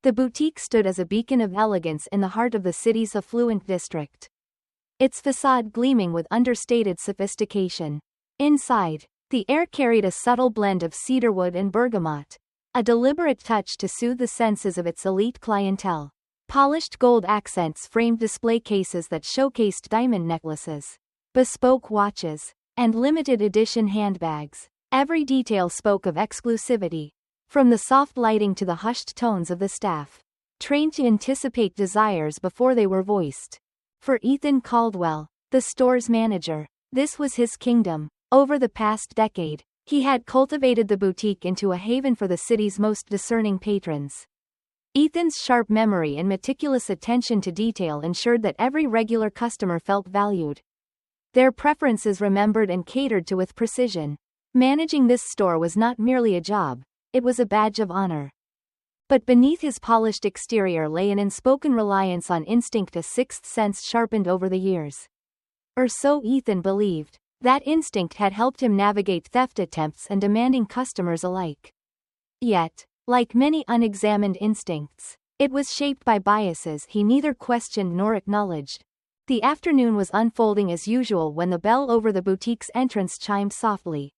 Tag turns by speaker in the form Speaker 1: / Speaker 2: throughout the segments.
Speaker 1: The boutique stood as a beacon of elegance in the heart of the city's affluent district, its facade gleaming with understated sophistication. Inside, the air carried a subtle blend of cedarwood and bergamot, a deliberate touch to soothe the senses of its elite clientele. Polished gold accents framed display cases that showcased diamond necklaces, bespoke watches, and limited edition handbags. Every detail spoke of exclusivity, from the soft lighting to the hushed tones of the staff, trained to anticipate desires before they were voiced. For Ethan Caldwell, the store's manager, this was his kingdom. Over the past decade, he had cultivated the boutique into a haven for the city's most discerning patrons. Ethan's sharp memory and meticulous attention to detail ensured that every regular customer felt valued, their preferences remembered and catered to with precision. Managing this store was not merely a job, it was a badge of honor. But beneath his polished exterior lay an unspoken reliance on instinct, a sixth sense sharpened over the years. Or so Ethan believed. That instinct had helped him navigate theft attempts and demanding customers alike. Yet, like many unexamined instincts, it was shaped by biases he neither questioned nor acknowledged. The afternoon was unfolding as usual when the bell over the boutique's entrance chimed softly,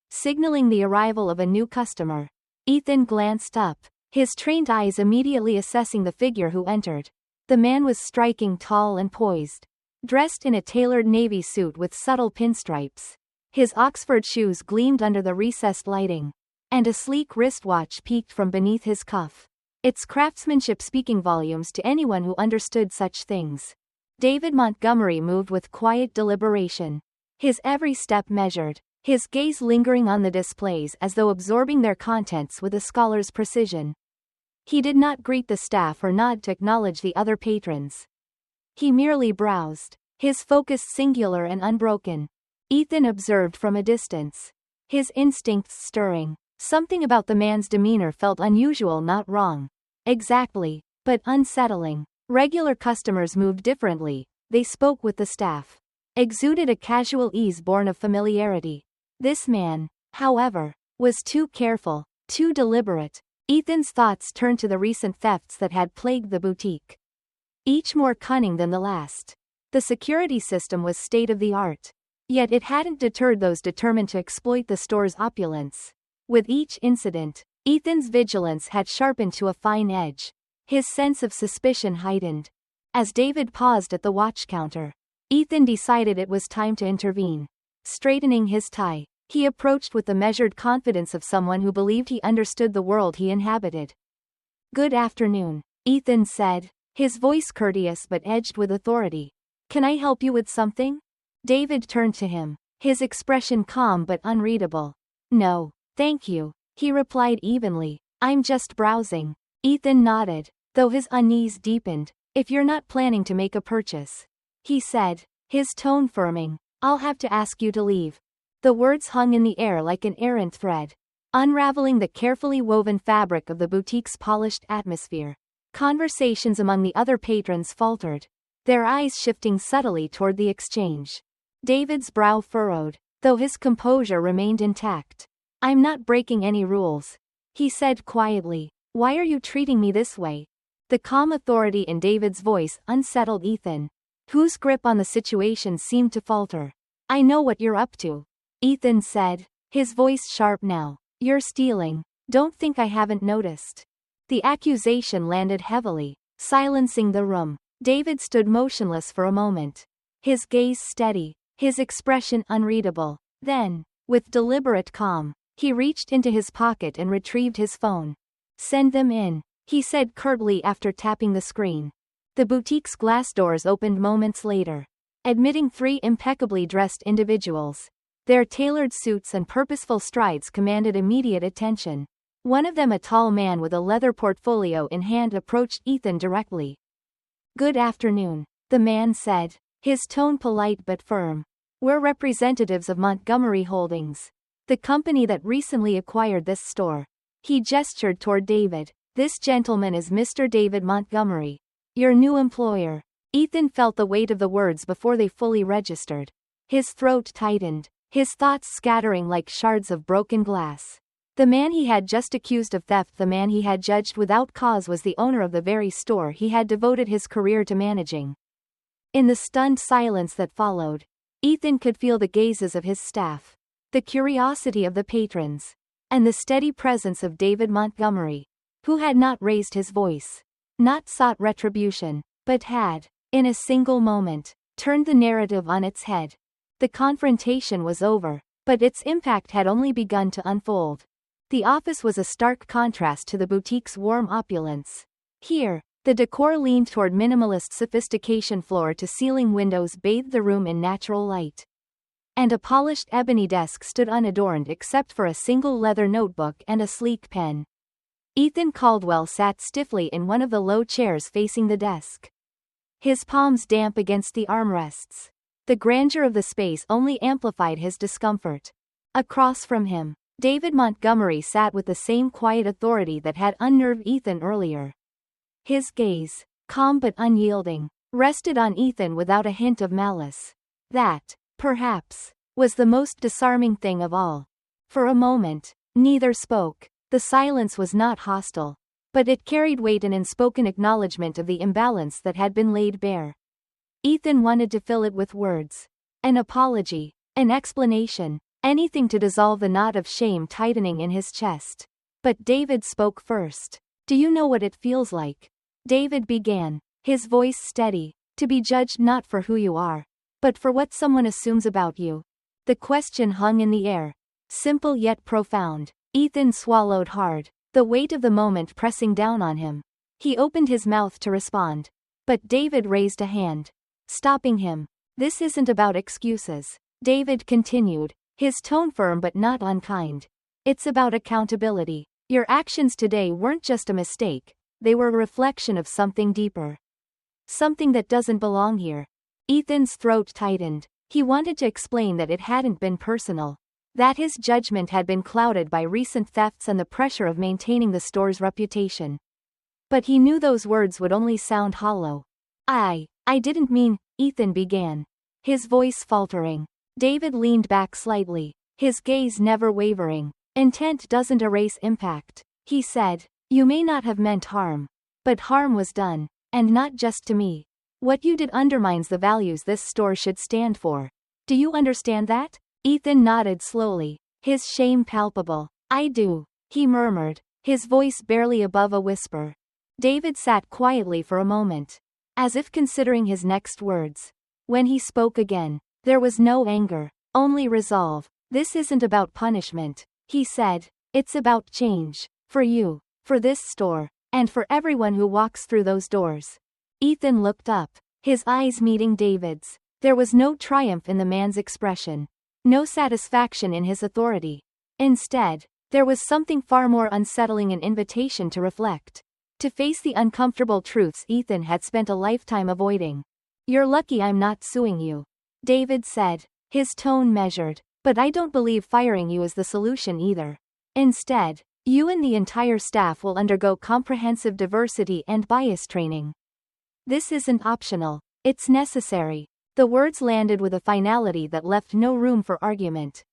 Speaker 1: signaling the arrival of a new customer. Ethan glanced up, his trained eyes immediately assessing the figure who entered. The man was striking, tall and poised, dressed in a tailored navy suit with subtle pinstripes. His Oxford shoes gleamed under the recessed lighting, and a sleek wristwatch peeked from beneath his cuff, its craftsmanship speaking volumes to anyone who understood such things. David Montgomery moved with quiet deliberation, his every step measured, his gaze lingering on the displays as though absorbing their contents with a scholar's precision. He did not greet the staff or nod to acknowledge the other patrons. He merely browsed, his focus singular and unbroken. Ethan observed from a distance, his instincts stirring. Something about the man's demeanor felt unusual, not wrong, exactly, but unsettling. Regular customers moved differently, they spoke with the staff, exuded a casual ease born of familiarity. This man, however, was too careful, too deliberate. Ethan's thoughts turned to the recent thefts that had plagued the boutique, each more cunning than the last. The security system was state-of-the-art, yet it hadn't deterred those determined to exploit the store's opulence. With each incident, Ethan's vigilance had sharpened to a fine edge, his sense of suspicion heightened. As David paused at the watch counter, Ethan decided it was time to intervene. Straightening his tie, he approached with the measured confidence of someone who believed he understood the world he inhabited. "Good afternoon," Ethan said, his voice courteous but edged with authority. "Can I help you with something?" David turned to him, his expression calm but unreadable. "No, thank you," he replied evenly. "I'm just browsing." Ethan nodded, though his unease deepened. "If you're not planning to make a purchase," he said, his tone firming, "I'll have to ask you to leave." The words hung in the air like an errant thread, unraveling the carefully woven fabric of the boutique's polished atmosphere. Conversations among the other patrons faltered, their eyes shifting subtly toward the exchange. David's brow furrowed, though his composure remained intact. "I'm not breaking any rules," he said quietly. "Why are you treating me this way?" The calm authority in David's voice unsettled Ethan, whose grip on the situation seemed to falter. "I know what you're up to," Ethan said, his voice sharp now. "You're stealing. Don't think I haven't noticed." The accusation landed heavily, silencing the room. David stood motionless for a moment, his gaze steady, his expression unreadable. Then, with deliberate calm, he reached into his pocket and retrieved his phone. "Send them in," he said curtly after tapping the screen. The boutique's glass doors opened moments later, admitting 3 impeccably dressed individuals. Their tailored suits and purposeful strides commanded immediate attention. One of them, a tall man with a leather portfolio in hand, approached Ethan directly. "Good afternoon," the man said, his tone polite but firm. "We're representatives of Montgomery Holdings, the company that recently acquired this store." He gestured toward David. "This gentleman is Mr. David Montgomery, your new employer." Ethan felt the weight of the words before they fully registered. His throat tightened, his thoughts scattering like shards of broken glass. The man he had just accused of theft, the man he had judged without cause, was the owner of the very store he had devoted his career to managing. In the stunned silence that followed, Ethan could feel the gazes of his staff, the curiosity of the patrons, and the steady presence of David Montgomery, who had not raised his voice, not sought retribution, but had, in a single moment, turned the narrative on its head. The confrontation was over, but its impact had only begun to unfold. The office was a stark contrast to the boutique's warm opulence. Here, the decor leaned toward minimalist sophistication. Floor-to-ceiling windows bathed the room in natural light, and a polished ebony desk stood unadorned except for a single leather notebook and a sleek pen. Ethan Caldwell sat stiffly in one of the low chairs facing the desk, his palms damp against the armrests. The grandeur of the space only amplified his discomfort. Across from him, David Montgomery sat with the same quiet authority that had unnerved Ethan earlier. His gaze, calm but unyielding, rested on Ethan without a hint of malice. That, perhaps, was the most disarming thing of all. For a moment, neither spoke. The silence was not hostile, but it carried weight, an unspoken acknowledgement of the imbalance that had been laid bare. Ethan wanted to fill it with words. An apology, an explanation, anything to dissolve the knot of shame tightening in his chest. But David spoke first. "Do you know what it feels like?" David began, his voice steady. "To be judged not for who you are, but for what someone assumes about you." The question hung in the air, simple yet profound. Ethan swallowed hard, the weight of the moment pressing down on him. He opened his mouth to respond, but David raised a hand, stopping him. "This isn't about excuses," David continued, his tone firm but not unkind. "It's about accountability. Your actions today weren't just a mistake, they were a reflection of something deeper. Something that doesn't belong here." Ethan's throat tightened. He wanted to explain that it hadn't been personal, that his judgment had been clouded by recent thefts and the pressure of maintaining the store's reputation. But he knew those words would only sound hollow. I didn't mean," Ethan began, his voice faltering. David leaned back slightly, his gaze never wavering. "Intent doesn't erase impact," he said. "You may not have meant harm, but harm was done, and not just to me. What you did undermines the values this store should stand for. Do you understand that?" Ethan nodded slowly, his shame palpable. "I do," he murmured, his voice barely above a whisper. David sat quietly for a moment, as if considering his next words. When he spoke again, there was no anger, only resolve. "This isn't about punishment," he said. "It's about change. For you, for this store, and for everyone who walks through those doors." Ethan looked up, his eyes meeting David's. There was no triumph in the man's expression, no satisfaction in his authority. Instead, there was something far more unsettling, an invitation to reflect, to face the uncomfortable truths Ethan had spent a lifetime avoiding. "You're lucky I'm not suing you," David said, his tone measured. "But I don't believe firing you is the solution either. Instead, you and the entire staff will undergo comprehensive diversity and bias training. This isn't optional, it's necessary." The words landed with a finality that left no room for argument.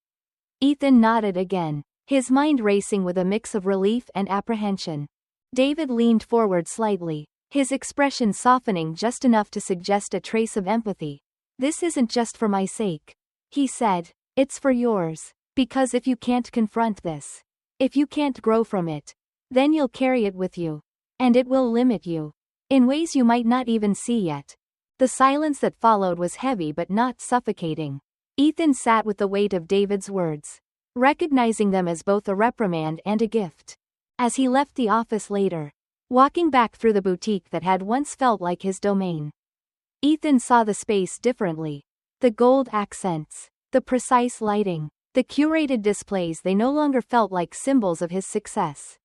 Speaker 1: Ethan nodded again, his mind racing with a mix of relief and apprehension. David leaned forward slightly, his expression softening just enough to suggest a trace of empathy. "This isn't just for my sake," he said. "It's for yours. Because if you can't confront this, if you can't grow from it, then you'll carry it with you. And it will limit you, in ways you might not even see yet." The silence that followed was heavy but not suffocating. Ethan sat with the weight of David's words, recognizing them as both a reprimand and a gift. As he left the office later, walking back through the boutique that had once felt like his domain, Ethan saw the space differently. The gold accents, the precise lighting, the curated displays, they no longer felt like symbols of his success.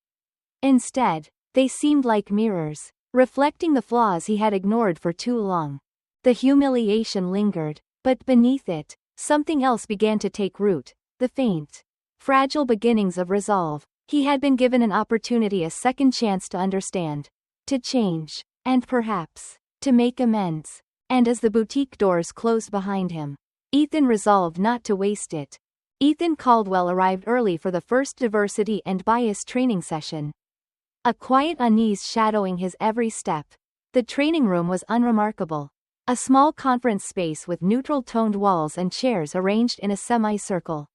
Speaker 1: Instead, they seemed like mirrors, reflecting the flaws he had ignored for too long. The humiliation lingered, but beneath it, something else began to take root, the faint, fragile beginnings of resolve. He had been given an opportunity, a second chance to understand, to change, and perhaps, to make amends. And as the boutique doors closed behind him, Ethan resolved not to waste it. Ethan Caldwell arrived early for the first diversity and bias training session. A quiet unease shadowing his every step. The training room was unremarkable. A small conference space with neutral-toned walls and chairs arranged in a semicircle.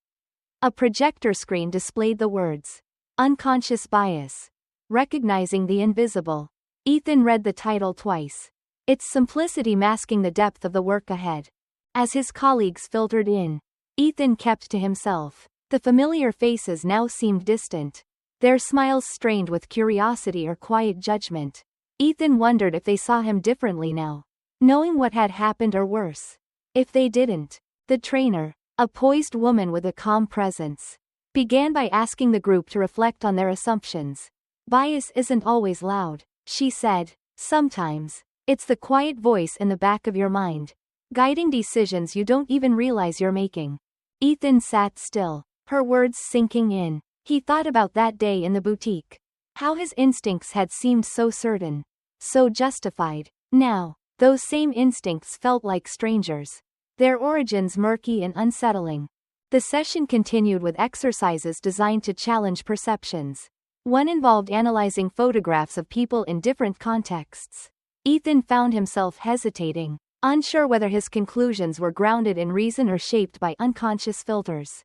Speaker 1: A projector screen displayed the words, "Unconscious Bias. Recognizing the Invisible." Ethan read the title twice. Its simplicity masking the depth of the work ahead. As his colleagues filtered in, Ethan kept to himself. The familiar faces now seemed distant, their smiles strained with curiosity or quiet judgment. Ethan wondered if they saw him differently now, knowing what had happened, or worse, if they didn't. The trainer, a poised woman with a calm presence, began by asking the group to reflect on their assumptions. "Bias isn't always loud," she said. "Sometimes, it's the quiet voice in the back of your mind, guiding decisions you don't even realize you're making." Ethan sat still, her words sinking in. He thought about that day in the boutique. How his instincts had seemed so certain, so justified. Now, those same instincts felt like strangers, their origins murky and unsettling. The session continued with exercises designed to challenge perceptions. One involved analyzing photographs of people in different contexts. Ethan found himself hesitating, unsure whether his conclusions were grounded in reason or shaped by unconscious filters.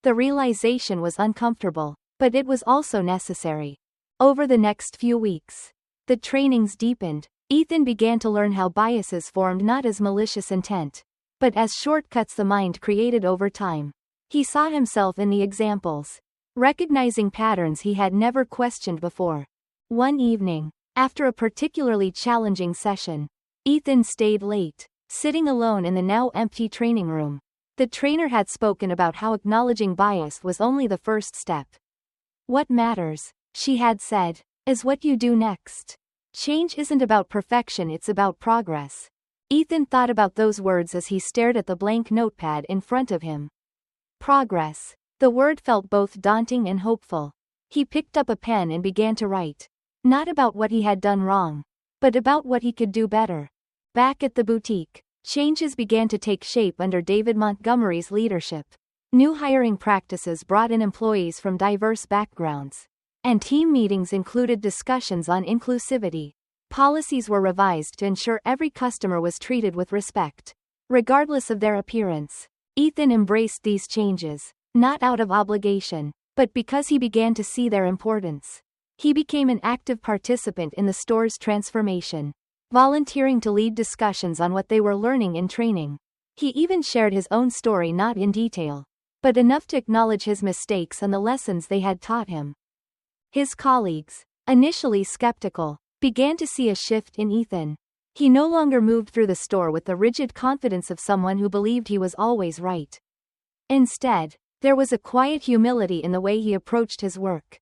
Speaker 1: The realization was uncomfortable, but it was also necessary. Over the next few weeks, the trainings deepened. Ethan began to learn how biases formed not as malicious intent, but as shortcuts the mind created over time. He saw himself in the examples, recognizing patterns he had never questioned before. One evening, after a particularly challenging session, Ethan stayed late, sitting alone in the now empty training room. The trainer had spoken about how acknowledging bias was only the first step. "What matters," she had said, "is what you do next. Change isn't about perfection, it's about progress." Ethan thought about those words as he stared at the blank notepad in front of him. Progress. The word felt both daunting and hopeful. He picked up a pen and began to write. Not about what he had done wrong, but about what he could do better. Back at the boutique, changes began to take shape under David Montgomery's leadership. New hiring practices brought in employees from diverse backgrounds, and team meetings included discussions on inclusivity. Policies were revised to ensure every customer was treated with respect, regardless of their appearance. Ethan embraced these changes, not out of obligation, but because he began to see their importance. He became an active participant in the store's transformation, volunteering to lead discussions on what they were learning in training. He even shared his own story, not in detail, but enough to acknowledge his mistakes and the lessons they had taught him. His colleagues, initially skeptical, began to see a shift in Ethan. He no longer moved through the store with the rigid confidence of someone who believed he was always right. Instead, there was a quiet humility in the way he approached his work,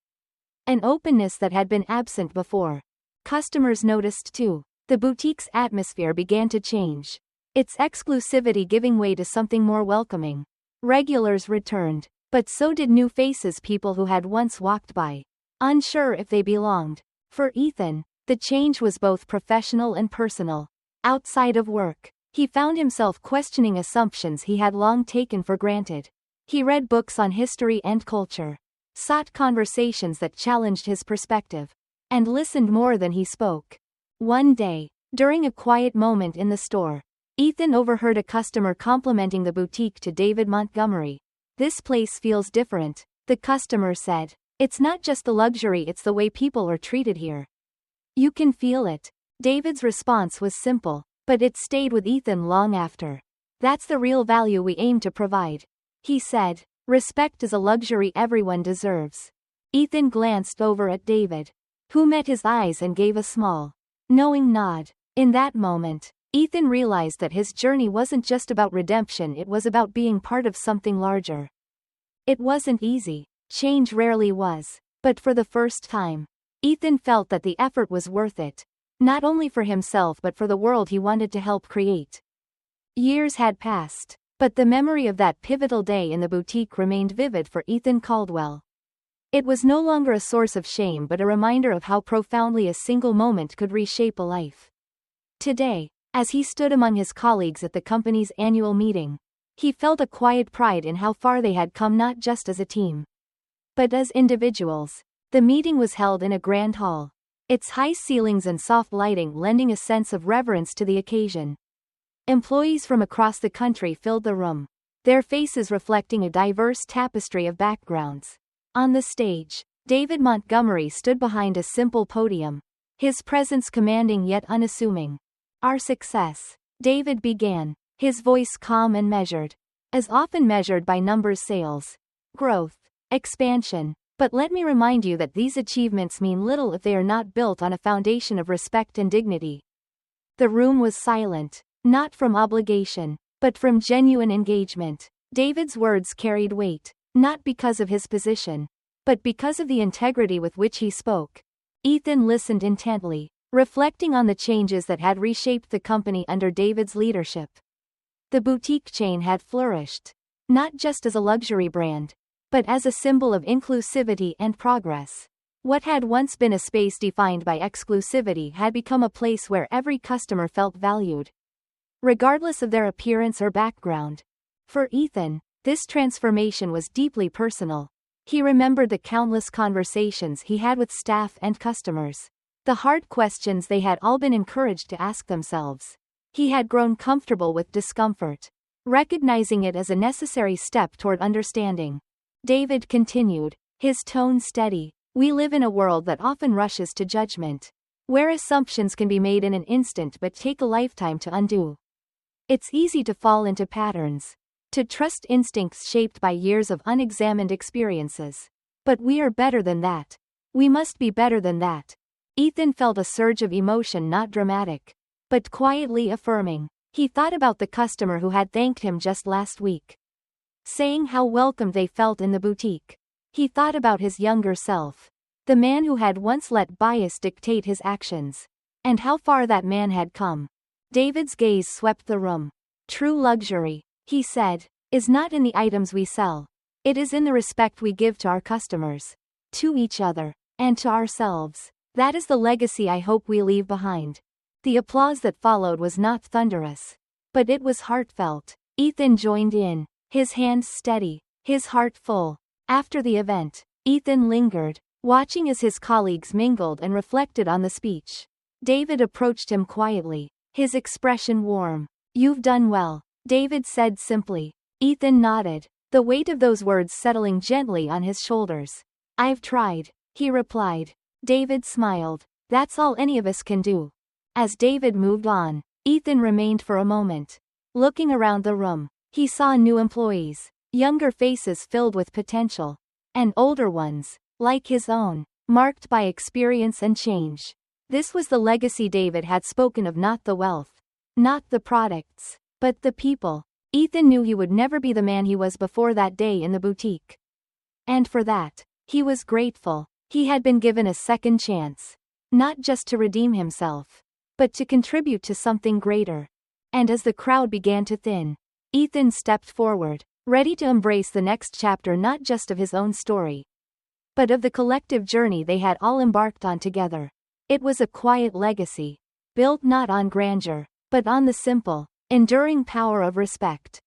Speaker 1: an openness that had been absent before. Customers noticed too. The boutique's atmosphere began to change, its exclusivity giving way to something more welcoming. Regulars returned, but so did new faces, people who had once walked by, unsure if they belonged. For Ethan, the change was both professional and personal. Outside of work, he found himself questioning assumptions he had long taken for granted. He read books on history and culture, sought conversations that challenged his perspective, and listened more than he spoke. One day, during a quiet moment in the store, Ethan overheard a customer complimenting the boutique to David Montgomery. "This place feels different," the customer said. "It's not just the luxury, it's the way people are treated here. You can feel it." David's response was simple, but it stayed with Ethan long after. "That's the real value we aim to provide," he said. "Respect is a luxury everyone deserves." Ethan glanced over at David, who met his eyes and gave a small, knowing nod. In that moment, Ethan realized that his journey wasn't just about redemption, it was about being part of something larger. It wasn't easy. Change rarely was. But for the first time, Ethan felt that the effort was worth it. Not only for himself but for the world he wanted to help create. Years had passed, but the memory of that pivotal day in the boutique remained vivid for Ethan Caldwell. It was no longer a source of shame but a reminder of how profoundly a single moment could reshape a life. Today, as he stood among his colleagues at the company's annual meeting, He felt a quiet pride in how far they had come, not just as a team, but as individuals. The meeting was held in a grand hall, its high ceilings and soft lighting lending a sense of reverence to the occasion. Employees from across the country filled the room, their faces reflecting a diverse tapestry of backgrounds. On the stage, David Montgomery stood behind a simple podium, his presence commanding yet unassuming. "Our success," David began, his voice calm and measured, as often measured by numbers: sales, growth, expansion. But let me remind you that these achievements mean little if they are not built on a foundation of respect and dignity. The room was silent, not from obligation, but from genuine engagement. David's words carried weight, not because of his position, but because of the integrity with which he spoke. Ethan listened intently, reflecting on the changes that had reshaped the company under David's leadership. The boutique chain had flourished, not just as a luxury brand, but as a symbol of inclusivity and progress. What had once been a space defined by exclusivity had become a place where every customer felt valued, regardless of their appearance or background. For Ethan, this transformation was deeply personal. He remembered the countless conversations he had with staff and customers, the hard questions they had all been encouraged to ask themselves. He had grown comfortable with discomfort, recognizing it as a necessary step toward understanding. David continued, his tone steady. "We live in a world that often rushes to judgment, where assumptions can be made in an instant but take a lifetime to undo. It's easy to fall into patterns, to trust instincts shaped by years of unexamined experiences. But we are better than that. We must be better than that." Ethan felt a surge of emotion, not dramatic, but quietly affirming. He thought about the customer who had thanked him just last week, saying how welcomed they felt in the boutique. He thought about his younger self, the man who had once let bias dictate his actions, and how far that man had come. David's gaze swept the room. "True luxury," he said, "is not in the items we sell. It is in the respect we give to our customers, to each other, and to ourselves. That is the legacy I hope we leave behind." The applause that followed was not thunderous, but it was heartfelt. Ethan joined in, his hands steady, his heart full. After the event, Ethan lingered, watching as his colleagues mingled and reflected on the speech. David approached him quietly, his expression warm. "You've done well," David said simply. Ethan nodded, the weight of those words settling gently on his shoulders. "I've tried," he replied. David smiled. "That's all any of us can do." As David moved on, Ethan remained for a moment, looking around the room. He saw new employees, younger faces filled with potential, and older ones, like his own, marked by experience and change. This was the legacy David had spoken of, not the wealth, not the products, but the people. Ethan knew he would never be the man he was before that day in the boutique. And for that, he was grateful. He had been given a second chance, not just to redeem himself, but to contribute to something greater. And as the crowd began to thin, Ethan stepped forward, ready to embrace the next chapter, not just of his own story, but of the collective journey they had all embarked on together. It was a quiet legacy, built not on grandeur, but on the simple, enduring power of respect.